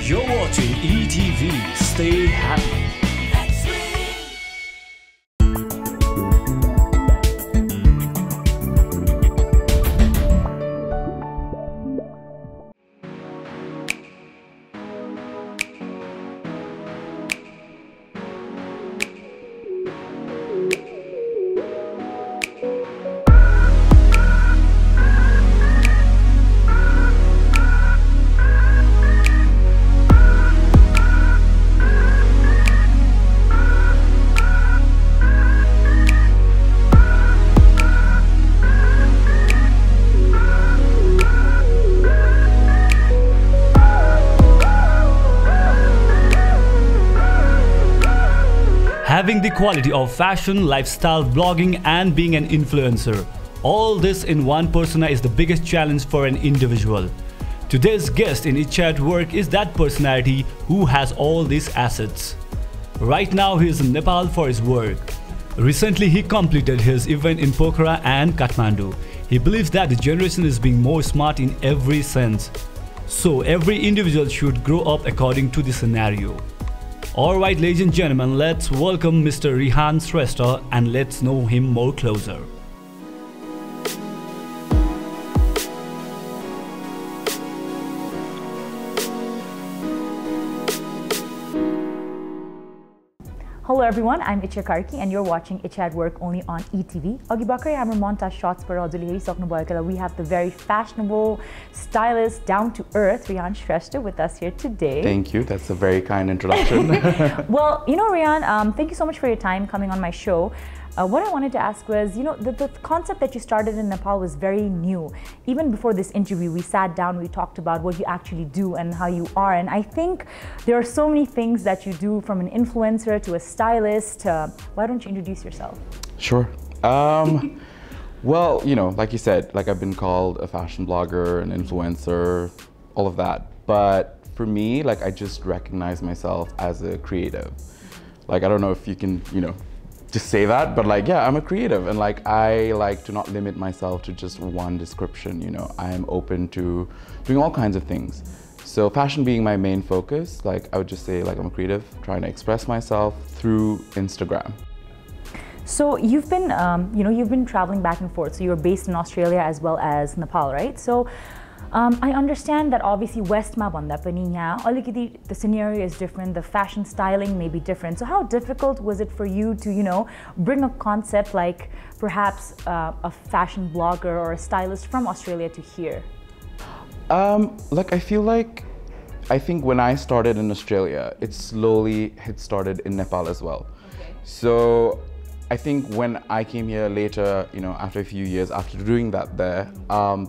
You're watching ETV. Stay happy. Having the quality of fashion, lifestyle, vlogging and being an influencer. All this in one persona is the biggest challenge for an individual. Today's guest in Itchya at Work is that personality who has all these assets. Right now he is in Nepal for his work. Recently he completed his event in Pokhara and Kathmandu. He believes that the generation is being more smart in every sense. So every individual should grow up according to the scenario. Alright ladies and gentlemen, let's welcome Mr. Rehan Shrestha and let's know him more closer. Hello everyone, I'm Itchya Karki and you're watching Itchya at Work only on ETV. Agi Bhakkrai hamro montage shots Parajuli herisaknubhayeko we have the very fashionable, stylish, down-to-earth Rehan Shrestha with us here today. Thank you, that's a very kind introduction. Well, you know Rehan, thank you so much for your time coming on my show. What I wanted to ask was, you know, the concept that you started in Nepal was very new. Even before this interview, we sat down, we talked about what you actually do and how you are. And I think there are so many things that you do, from an influencer to a stylist. Why don't you introduce yourself? Sure. Well, you know, like you said, like I've been called a fashion blogger, an influencer, all of that. But for me, like I just recognize myself as a creative. Like, I don't know if you can, you know, just say that, but like, yeah, I'm a creative and like I like to not limit myself to just one description, you know. I'm open to doing all kinds of things. So fashion being my main focus, like I would just say like I'm a creative trying to express myself through Instagram. So you've been, you know, you've been traveling back and forth. So you're based in Australia as well as Nepal, right? So I understand that obviously Westma bhanda pani yaha alikiti the scenario is different, the fashion styling may be different. So how difficult was it for you to, you know, bring a concept like perhaps a fashion blogger or a stylist from Australia to here? Like I think when I started in Australia, it slowly had started in Nepal as well. Okay. So I think when I came here later, you know, after a few years after doing that there,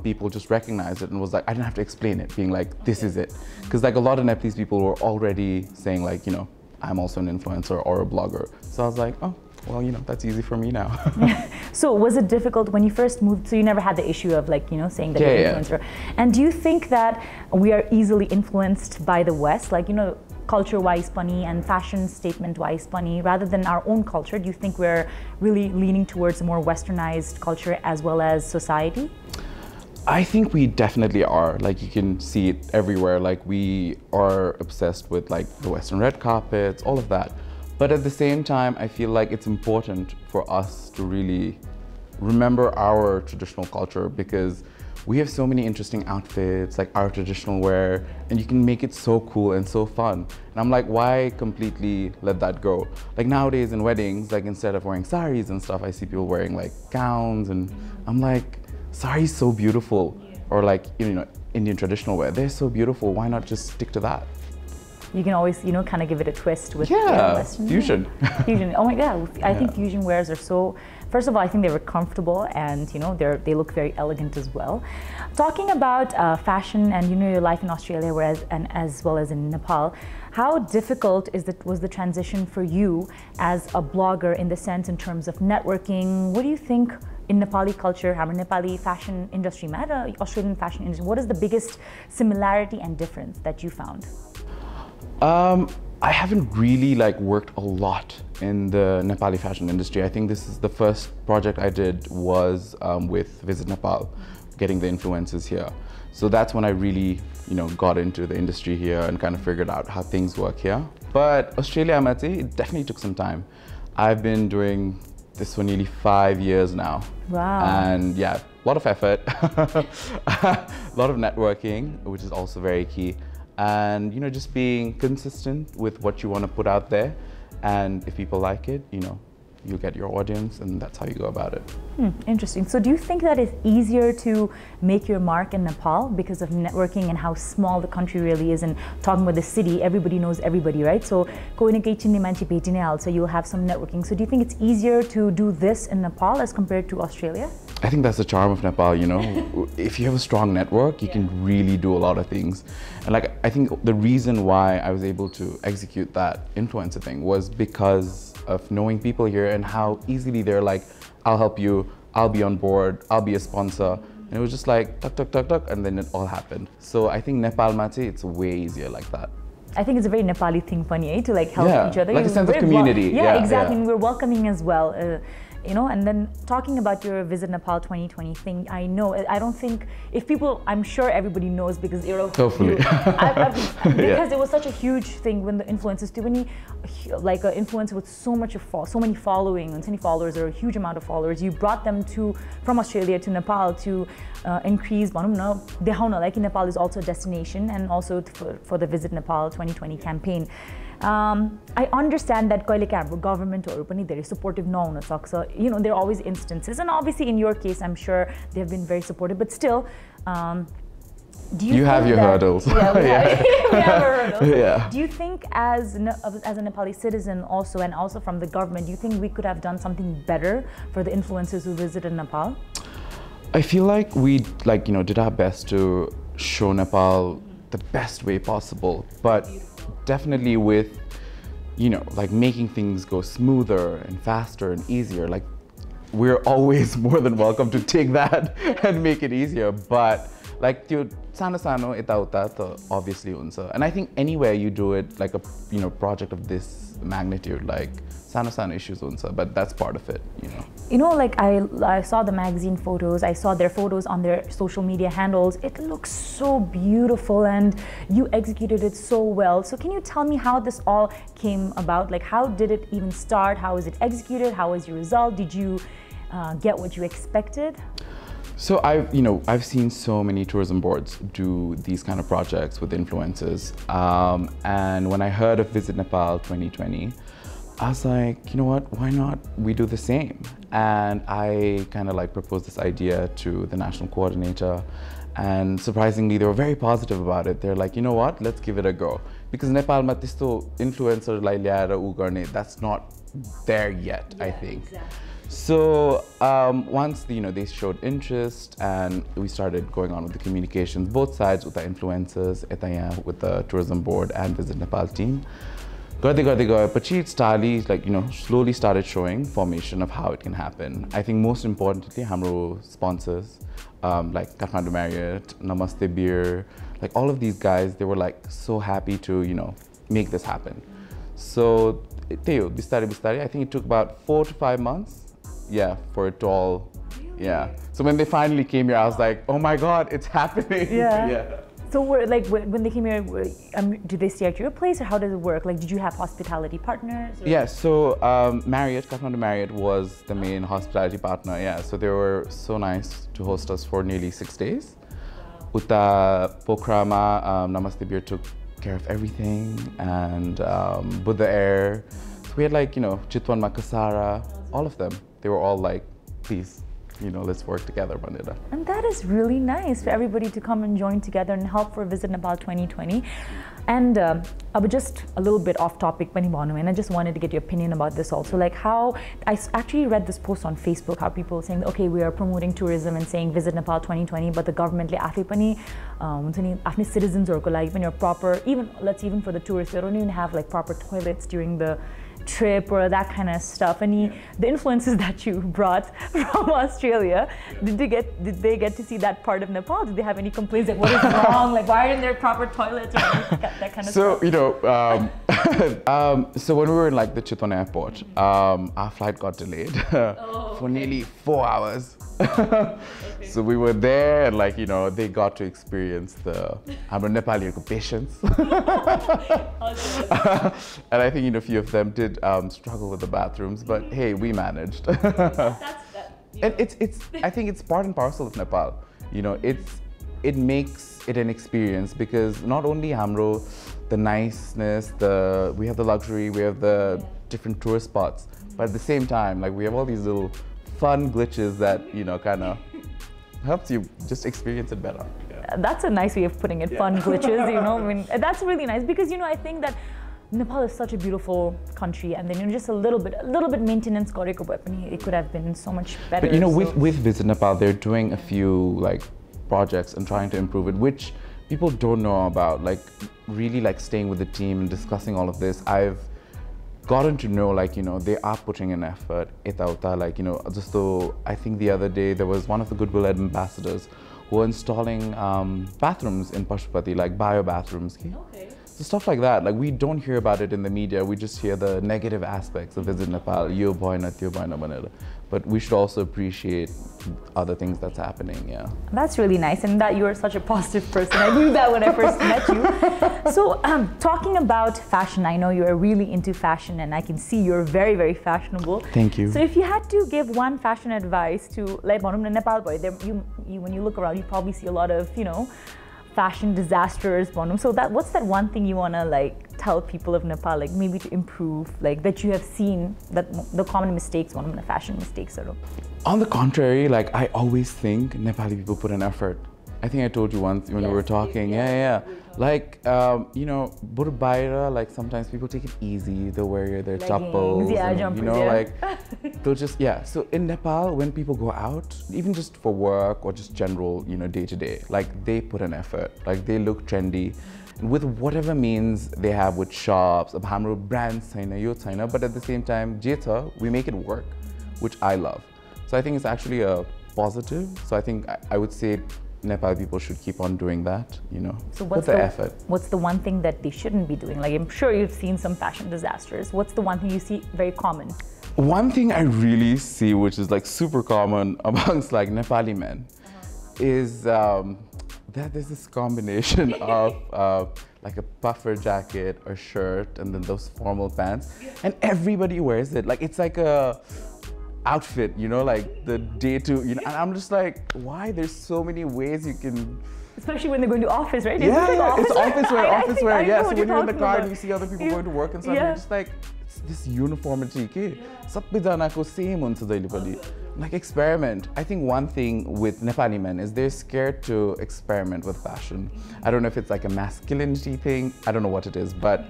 people just recognized it and was like, I didn't have to explain it, being like, this is it. Because like a lot of Nepalese people were already saying like, you know, I'm also an influencer or a blogger. So I was like, oh, well, you know, that's easy for me now. So was it difficult when you first moved? So you never had the issue of like, you know, saying that you're an influencer. And do you think that we are easily influenced by the West? Like, you know, culture-wise funny and fashion statement-wise funny, rather than our own culture? Do you think we're really leaning towards a more westernized culture as well as society? I think we definitely are. Like you can see it everywhere. Like we are obsessed with like the Western red carpets, all of that. But at the same time, I feel like it's important for us to really remember our traditional culture, because we have so many interesting outfits, like our traditional wear, and you can make it so cool and so fun. And I'm like, why completely let that go? Like nowadays in weddings, like instead of wearing saris and stuff, I see people wearing like gowns, and I'm like, sari's so beautiful. Or like, you know, Indian traditional wear, they're so beautiful. Why not just stick to that? You can always, you know, kind of give it a twist with Western. Fusion. Fusion. Oh my God, I think fusion wears are so, first of all, I think they were comfortable and, you know, they look very elegant as well. Talking about fashion and, you know, your life in Australia as well as in Nepal, how difficult was the transition for you as a blogger in the sense in terms of networking? What do you think in Nepali culture, Nepali fashion industry, Australian fashion industry, what is the biggest similarity and difference that you found? I haven't really like worked a lot in the Nepali fashion industry. I think this is the first project I did was with Visit Nepal. getting the influencers here. So that's when I really, got into the industry here and kind of figured out how things work here. But Australia, it definitely took some time. I've been doing this for nearly 5 years now. Wow. And yeah, a lot of effort, a lot of networking, which is also very key. And, just being consistent with what you want to put out there. And if people like it, you get your audience, and that's how you go about it. Interesting. So do you think that it's easier to make your mark in Nepal because of networking and how small the country really is? And talking about the city, everybody knows everybody, right? So you'll have some networking. So do you think it's easier to do this in Nepal as compared to Australia? I think that's the charm of Nepal, If you have a strong network, you can really do a lot of things. And I think the reason why I was able to execute that influencer thing was because of knowing people here and how easily they're like, I'll help you, I'll be on board, I'll be a sponsor. And it was just like, tuck, tuck, tuck, tuck, and then it all happened. So I think Nepal Mate, it's way easier like that. I think it's a very Nepali thing, funny, to help each other. Like a sense of community. Yeah, exactly. And we're welcoming as well. And then talking about your Visit Nepal 2020 thing, I don't think, I'm sure everybody knows because hopefully. because it was such a huge thing when the influencers, an influencer with so many following and so many followers or a huge amount of followers, you brought them from Australia to Nepal to increase, Nepal is also a destination, and also for the Visit Nepal 2020 campaign. I understand that government or very supportive there are always instances, and obviously in your case I'm sure they have been very supportive, but still do you have your hurdles. Yeah, we have our hurdles. Yeah. Do you think as a Nepali citizen also, and also from the government, do you think we could have done something better for the influencers who visited Nepal? I feel like we did our best to show Nepal the best way possible, but definitely with making things go smoother and faster and easier. We're always more than welcome to take that and make it easier, but Sanna Sanna obviously unsa. And I think anywhere you do it, a project of this magnitude, Sanna Sanna issues unsa, but that's part of it, I saw the magazine photos, I saw their photos on their social media handles. It looks so beautiful and you executed it so well. So can you tell me how this all came about? How did it even start? How was it executed? How was your result? Did you get what you expected? So I've seen so many tourism boards do these kind of projects with influencers. And when I heard of Visit Nepal 2020, I was like, you know what, why not we do the same? And I kind of proposed this idea to the national coordinator, and surprisingly they were very positive about it. They're like, you know what, let's give it a go. Because Nepal ma testo influencer lai ल्याएर उ गर्ने, that's not there yet, I think. Exactly. So once they showed interest and we started going on with the communications, both sides with the influencers, with the tourism board and Visit Nepal team. But it slowly started showing formation of how it can happen. I think most importantly, Hamro sponsors, like Kathmandu Marriott, Namaste Beer, all of these guys, they were so happy to, make this happen. So, I think it took about 4 to 5 months, for it to all, So when they finally came here, I was like, oh my God, it's happening. Yeah. So when they came here, did they stay at your place, or how does it work? Did you have hospitality partners? Or? Yeah, so Marriott, Kathmandu Marriott was the main hospitality partner. Yeah, so they were so nice to host us for nearly 6 days. Wow. Uta Pokrama, Namaste Beer took care of everything, and Buddha Air. So we had Chitwan Makasara, all of them. They were all please, let's work together, Bandita. And that is really nice for everybody to come and join together and help for Visit Nepal 2020. And I was just a little bit off topic, and I just wanted to get your opinion about this also. How I actually read this post on Facebook, how people were saying, okay, we are promoting tourism and saying Visit Nepal 2020, but the government citizens or proper, even for the tourists, they don't even have proper toilets during the trip or that kind of stuff. And the influences that you brought from Australia, did they get to see that part of Nepal? Did they have any complaints what is wrong? Why aren't there proper toilets or that kind of stuff? So when we were in the Chitwan airport, our flight got delayed for nearly 4 hours. Okay. So we were there, and like, you know, they got to experience the Nepali patience. And I think, you know, a few of them did struggle with the bathrooms, but hey, we managed. And I think it's part and parcel of Nepal. You know, it makes it an experience, because not only hamro, the niceness, we have the luxury, we have the different tourist spots, but at the same time, like, we have all these little fun glitches that, you know, kind of helps you just experience it better. Yeah. That's a nice way of putting it, fun glitches, you know, I mean, that's really nice, because, you know, I think that Nepal is such a beautiful country, and then, you know, just a little bit maintenance, it could have been so much better. But, you know, with Visit Nepal, they're doing a few, like, projects and trying to improve it, which people don't know about, like, really, like, staying with the team and discussing all of this. I've gotten to know, like, you know, they are putting an effort, like, you know, just though I think the other day there was one of the Goodwill ambassadors who were installing bathrooms in Pashupati, like bio bathrooms. Okay. So stuff like that, like, we don't hear about it in the media, we just hear the negative aspects of Visit Nepal, yo bhoina, tyo bhoina bhanera. But we should also appreciate other things that's happening, yeah. That's really nice, and that you're such a positive person. I knew that when I first met you. So, talking about fashion, I know you're really into fashion, and I can see you're very, very fashionable. Thank you. So if you had to give one fashion advice to, like, Nepal boy, when you look around, you probably see a lot of, you know, fashion disasters. So what's that one thing you want to, like, tell people of Nepal, like, maybe to improve, like, that you have seen, that the common mistakes, one of the fashion mistakes are? On the contrary, like, I always think Nepali people put an effort. I think I told you once when we were talking, like, you know, Baira, like, sometimes people take it easy, they'll wear their chappals, and, you know, like, they'll just, so in Nepal, when people go out, even just for work or just general, you know, day to day, like, they put an effort, like, they look trendy, and with whatever means they have with shops, hamro brands, but at the same time, we make it work, which I love. So I think it's actually a positive. So I think I would say Nepal people should keep on doing that, you know, so what's the effort. What's the one thing that they shouldn't be doing? Like, I'm sure you've seen some fashion disasters. What's the one thing you see very common? One thing I really see, which is, like, super common amongst, like, Nepali men, is that there's this combination of like a puffer jacket or shirt and then those formal pants, and everybody wears it. Like, it's like a outfit, you know, like the day to, you know, and I'm just like, why? There's so many ways you can. Especially when they're going to office, right? It's office wear, yeah. So when you're in the car and you see other people going to work and stuff, you're just like, it's this uniformity, sabbaijanako same huncha jaile pani. Like, experiment. I think one thing with Nepali men is they're scared to experiment with fashion. I don't know if it's like a masculinity thing, I don't know what it is, but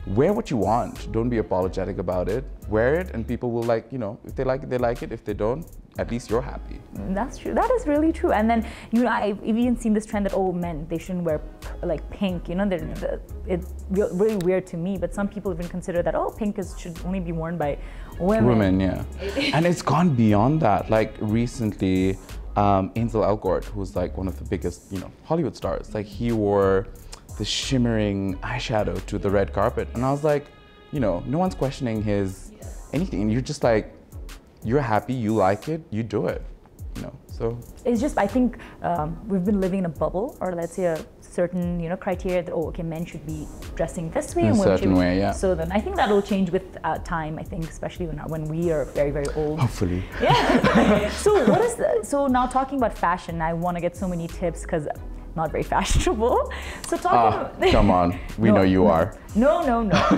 wear what you want. Don't be apologetic about it. Wear it, and people will, like, you know, if they like it, they like it. If they don't, at least you're happy. That's true. That is really true. And then, you know, I've even seen this trend that, oh, men, they shouldn't wear, like, pink. You know, it's really weird to me, but some people even consider that, oh, pink should only be worn by women. Women, yeah. And it's gone beyond that. Like, recently, Ansel Elgort, who's, like, one of the biggest, you know, Hollywood stars, like, he wore the shimmering eyeshadow to the red carpet, and I was like, you know, no one's questioning his anything, and you're just like, you're happy, you like it, you do it, you know. So it's just, I think we've been living in a bubble, or let's say a certain, you know, criteria that, oh, okay, men should be dressing this way, in a certain way, yeah. So then I think that will change with time. I think, especially when we are very, very old. Hopefully. Yeah. So now talking about fashion, I want to get so many tips because not very fashionable. So talking come on, we know you are. No.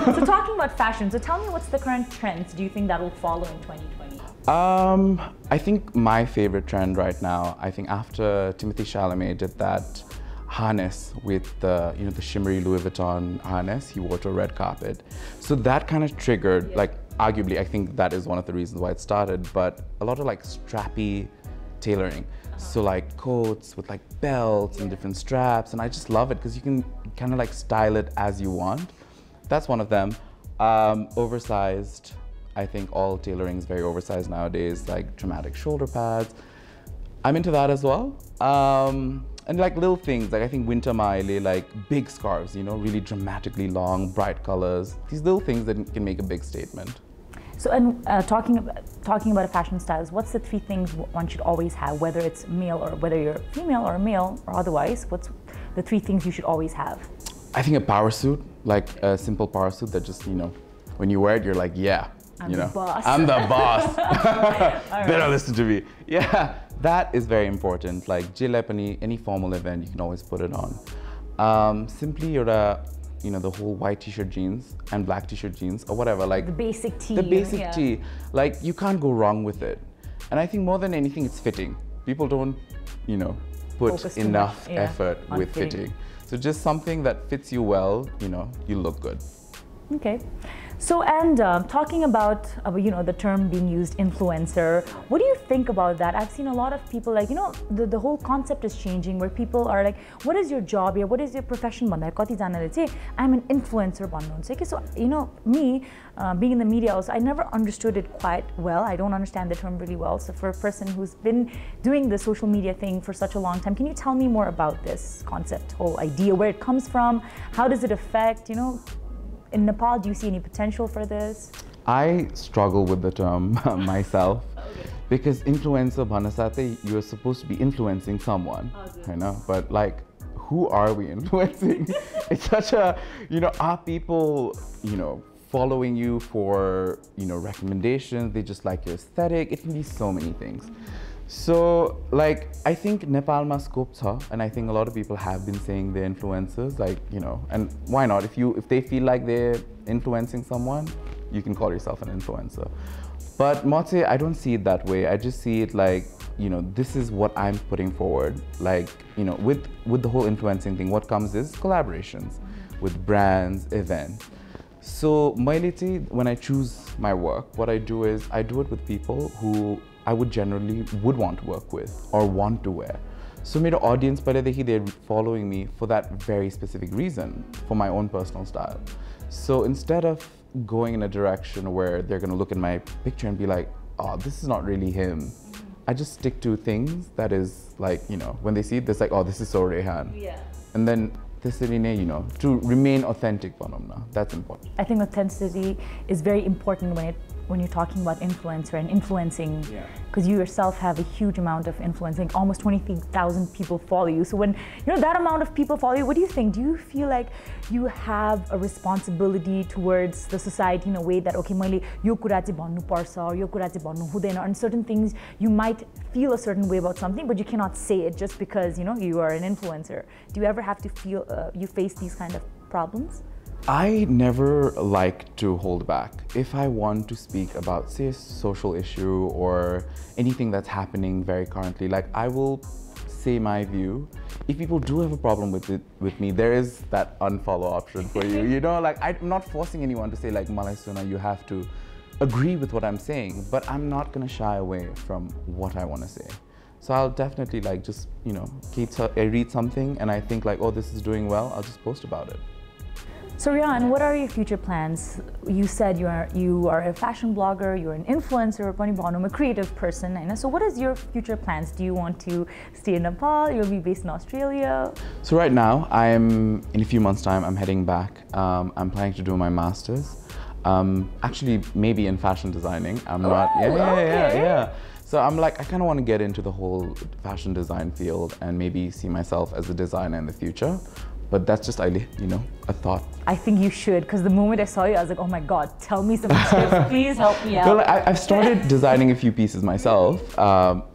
So talking about fashion, so tell me, what's the current trends do you think that will follow in 2020? I think my favorite trend right now, I think after Timothée Chalamet did that harness with the, you know, the shimmery Louis Vuitton harness he wore to a red carpet. So that kind of triggered, like, arguably, I think that is one of the reasons why it started, but a lot of, like, strappy tailoring. So, like, coats with, like, belts and different straps, and I just love it because you can kind of, like, style it as you want. That's one of them. Oversized. I think all tailoring is very oversized nowadays, like dramatic shoulder pads. I'm into that as well. And, like, little things, like, I think winter maile, like big scarves, you know, really dramatically long, bright colors. These little things that can make a big statement. So, and talking about fashion styles, what's the 3 things one should always have, whether it's male or whether you're female or male or otherwise? What's the 3 things you should always have? I think a power suit, like a simple power suit that just, you know, when you wear it, you're like, yeah, I'm the boss. I'm the boss. Better listen to me. Yeah, that is very important. Like any formal event, you can always put it on. Simply you know, the whole white t-shirt jeans and black t-shirt jeans or whatever, like the basic tee. The basic tee, like you can't go wrong with it. And I think more than anything, it's fitting. People don't, you know, put enough effort with fitting. So just something that fits you well, you know, you look good. Okay. So, and talking about, you know, the term being used, influencer, what do you think about that? I've seen a lot of people like, you know, the whole concept is changing where people are like, what is your job here? What is your profession? I'm an influencer. So, you know, me, being in the media also, I never understood it quite well. I don't understand the term really well. So for a person who's been doing the social media thing for such a long time, can you tell me more about this concept, whole idea, where it comes from? How does it affect, you know, in Nepal, do you see any potential for this? I struggle with the term myself because influencer bhanasate, you're supposed to be influencing someone, you know, but like, who are we influencing? It's such a, you know, are people, you know, following you for, you know, recommendations? They just like your aesthetic. It can be so many things. So, like, I think Nepal ma scope cha, and I think a lot of people have been saying they're influencers, like, you know, and why not? If they feel like they're influencing someone, you can call yourself an influencer. But Mote, I don't see it that way. I just see it like, you know, this is what I'm putting forward. Like, you know, with the whole influencing thing, what comes is collaborations with brands, events. So, when I choose my work, what I do is I do it with people who I would generally want to work with or want to wear. So my audience, they're following me for that very specific reason, for my own personal style. So instead of going in a direction where they're going to look at my picture and be like, oh, this is not really him, I just stick to things that is like, you know, when they see it, they're like, oh, this is so Rehan. Yeah. And then you know, to remain authentic, that's important. I think authenticity is very important when you're talking about influencer and influencing, because you yourself have a huge amount of influencing. Almost 20,000 people follow you. So when you know that amount of people follow you, what do you think? Do you feel like you have a responsibility towards the society in a way that okay, मैले यो कुरा चाहिँ भन्नु पर्छ or यो कुरा चाहिँ भन्नु हुँदैन, and certain things you might feel a certain way about something, but you cannot say it just because you know you are an influencer. Do you ever have to feel you face these kind of problems? I never like to hold back. If I want to speak about, say, a social issue or anything that's happening very currently, like I will say my view. If people do have a problem with me, there is that unfollow option for you. You know, like I'm not forcing anyone to say like, Malai Suna, you have to agree with what I'm saying, but I'm not gonna shy away from what I want to say. So I'll definitely like just, you know, I read something and I think like, oh, this is doing well, I'll just post about it. So Rehan, what are your future plans? You said you are a fashion blogger, you're an influencer, a creative person. So what is your future plans? Do you want to stay in Nepal? You'll be based in Australia? So right now, in a few months' time, I'm heading back. I'm planning to do my master's. Actually, maybe in fashion designing. I'm not. Yeah. So I'm like, I kind of want to get into the whole fashion design field and maybe see myself as a designer in the future. But that's just, you know, a thought. I think you should, because the moment I saw you, I was like, oh my God, tell me some tips. Please help me out. Well, I've started designing a few pieces myself,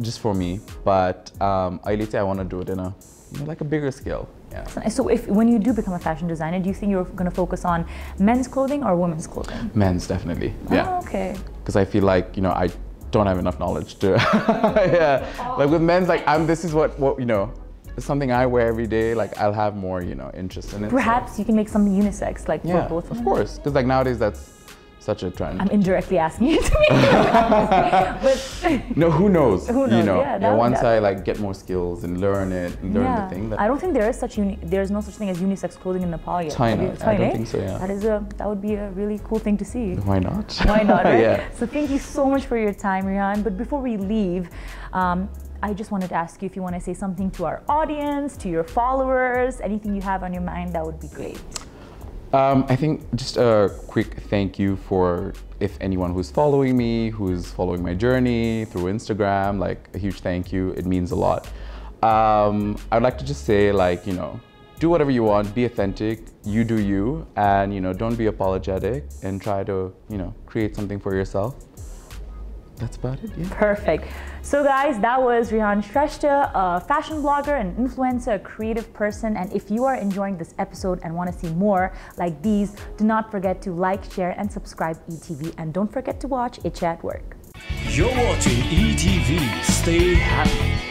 just for me. But I want to do it in a, you know, like a bigger scale. Yeah. So when you do become a fashion designer, do you think you're going to focus on men's clothing or women's clothing? Men's, definitely. Yeah. Oh, okay. Because I feel like, you know, I don't have enough knowledge to, yeah. Like with men's, like this is what you know, it's something I wear every day. Like I'll have more, you know, interest in it. Perhaps you can make something unisex, like for both. Of course, because like nowadays that's such a trend. I'm indirectly asking you to make but no, who knows? Who knows? You know, yeah, once I like get more skills and learn it, and learn the thing. I don't think there is there's no such thing as unisex clothing in Nepal yet. China, I don't think so. Yeah. That would be a really cool thing to see. Why not? Why not? Right? Yeah. So thank you so much for your time, Rehan. But before we leave, I just wanted to ask you if you want to say something to our audience, to your followers, anything you have on your mind, that would be great. I think just a quick thank you for if anyone who's following me, who's following my journey through Instagram, like a huge thank you. It means a lot. I'd like to just say, like, you know, do whatever you want, be authentic, you do you, and, you know, don't be apologetic and try to, you know, create something for yourself. That's about it, yeah. Perfect. So guys, that was Rehan Shrestha, a fashion blogger, an influencer, a creative person. And if you are enjoying this episode and want to see more like these, do not forget to like, share, and subscribe ETV. And don't forget to watch Itchya at Work. You're watching ETV. Stay happy.